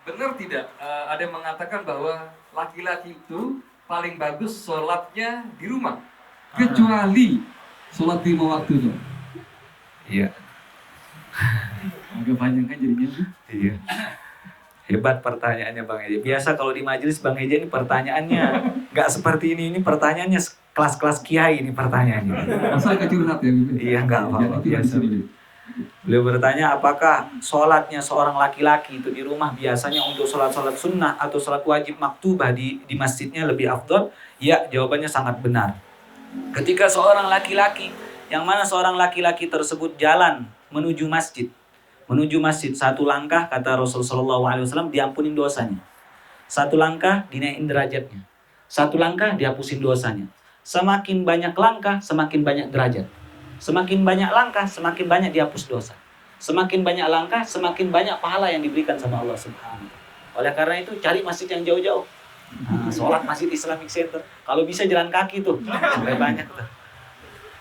benar tidak ada yang mengatakan bahwa laki-laki itu paling bagus sholatnya di rumah, kecuali sholat 5 waktu itu. Iya. Agak panjang kan jadinya. Iya. Hebat pertanyaannya Bang Eja. Biasa kalau di majelis Bang Eja ini pertanyaannya nggak seperti ini pertanyaannya kelas-kelas kiai ini pertanyaannya. Asal kecurhat ya. Iya nggak apa-apa. Biasa. Beliau bertanya, apakah sholatnya seorang laki-laki itu di rumah biasanya untuk sholat-sholat sunnah atau sholat wajib maktubah di masjidnya lebih afdol? Ya, jawabannya sangat benar. Ketika seorang laki-laki, yang mana seorang laki-laki tersebut jalan menuju masjid, satu langkah kata Rasulullah SAW diampunin dosanya, satu langkah dinaikin derajatnya, satu langkah dihapusin dosanya. Semakin banyak langkah semakin banyak derajat, semakin banyak langkah semakin banyak dihapus dosa, semakin banyak langkah semakin banyak pahala yang diberikan sama Allah Subhanahu. Oleh karena itu cari masjid yang jauh-jauh, sholat masjid Islamic Center, kalau bisa jalan kaki tuh sampai banyak tuh.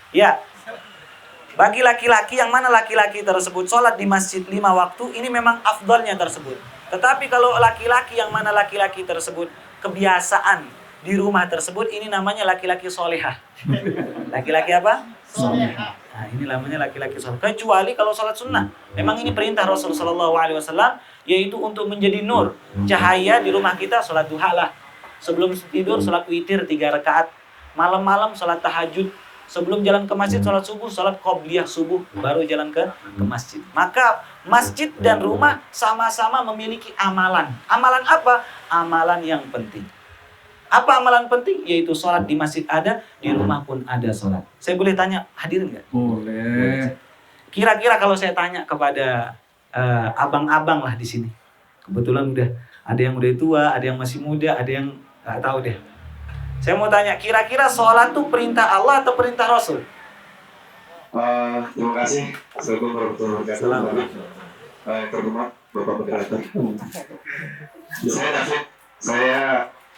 Ya, bagi laki-laki yang mana laki-laki tersebut sholat di masjid 5 waktu, ini memang afdalnya tersebut. Tetapi kalau laki-laki yang mana laki-laki tersebut kebiasaan di rumah tersebut, ini namanya laki-laki solehah. Laki-laki apa? Solehah. Nah, ini namanya laki-laki soleh. Kecuali kalau sholat sunnah. Memang ini perintah Rasulullah SAW, yaitu untuk menjadi nur, cahaya di rumah kita. Sholat duha lah. Sebelum tidur sholat witir 3 rakaat. Malam-malam sholat tahajud. Sebelum jalan ke masjid, sholat subuh, sholat qobliyah subuh, baru jalan ke masjid. Maka masjid dan rumah sama-sama memiliki amalan. Amalan apa? Amalan yang penting. Apa amalan penting? Yaitu sholat di masjid ada, di rumah pun ada sholat. Saya boleh tanya, hadirin nggak? Boleh. Kira-kira kalau saya tanya kepada abang-abang lah di sini, kebetulan udah ada yang udah tua, ada yang masih muda, ada yang nggak tahu deh. Saya mau tanya, kira-kira sholat itu perintah Allah atau perintah Rasul? Terima kasih. Assalamualaikum warahmatullahi wabarakatuh. Terhormat Bapak Moderator. Saya David. Saya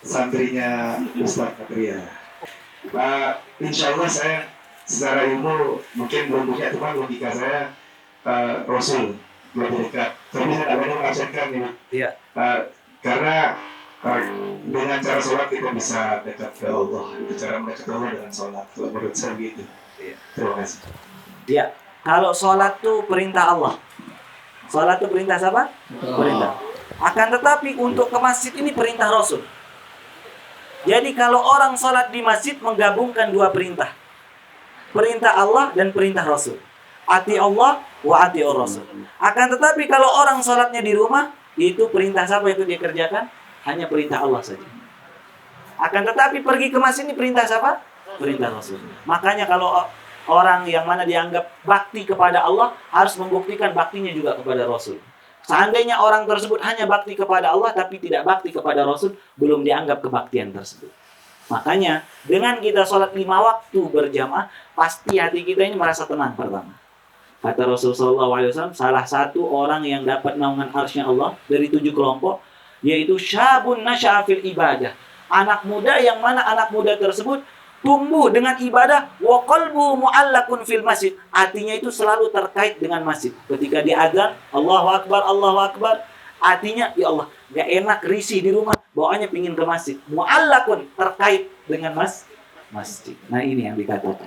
santrinya Ustaz Katria. Insya Allah saya secara ilmu mungkin belum punya, teman logika saya Rasul lebih dekat. Tapi saya tidak banyak merasakan ini. Iya. Karena dengan cara sholat kita bisa dekat ke Allah. Itu cara mendekat Allah dengan sholat. Menurut saya begitu. Terima kasih. Ya, kalau sholat itu perintah Allah. Sholat itu perintah siapa? Perintah. Akan tetapi untuk ke masjid ini perintah Rasul. Jadi kalau orang sholat di masjid menggabungkan 2 perintah. Perintah Allah dan perintah Rasul. Ati Allah wa ati Rasul. Akan tetapi kalau orang sholatnya di rumah, itu perintah siapa itu dia kerjakan? Hanya perintah Allah saja. Akan tetapi pergi ke masjid ini perintah siapa? Perintah Rasul. Makanya kalau orang yang mana dianggap bakti kepada Allah, harus membuktikan baktinya juga kepada Rasul. Seandainya orang tersebut hanya bakti kepada Allah tapi tidak bakti kepada Rasul, belum dianggap kebaktian tersebut. Makanya dengan kita sholat 5 waktu berjamaah, pasti hati kita ini merasa tenang pertama. Kata Rasulullah SAW, salah satu orang yang dapat naungan arsy Allah dari 7 kelompok, yaitu syabun nasya'a fil ibadah. Anak muda yang mana anak muda tersebut tumbuh dengan ibadah, wa qalbu mu'allaqun fil masjid. Hatinya itu selalu terkait dengan masjid. Ketika diadzan, Allahu Akbar, Allahu Akbar, hatinya ya Allah, gak enak risih di rumah, bawaannya pingin ke masjid. Mu'allaqun, terkait dengan masjid. Nah, ini yang dikatakan.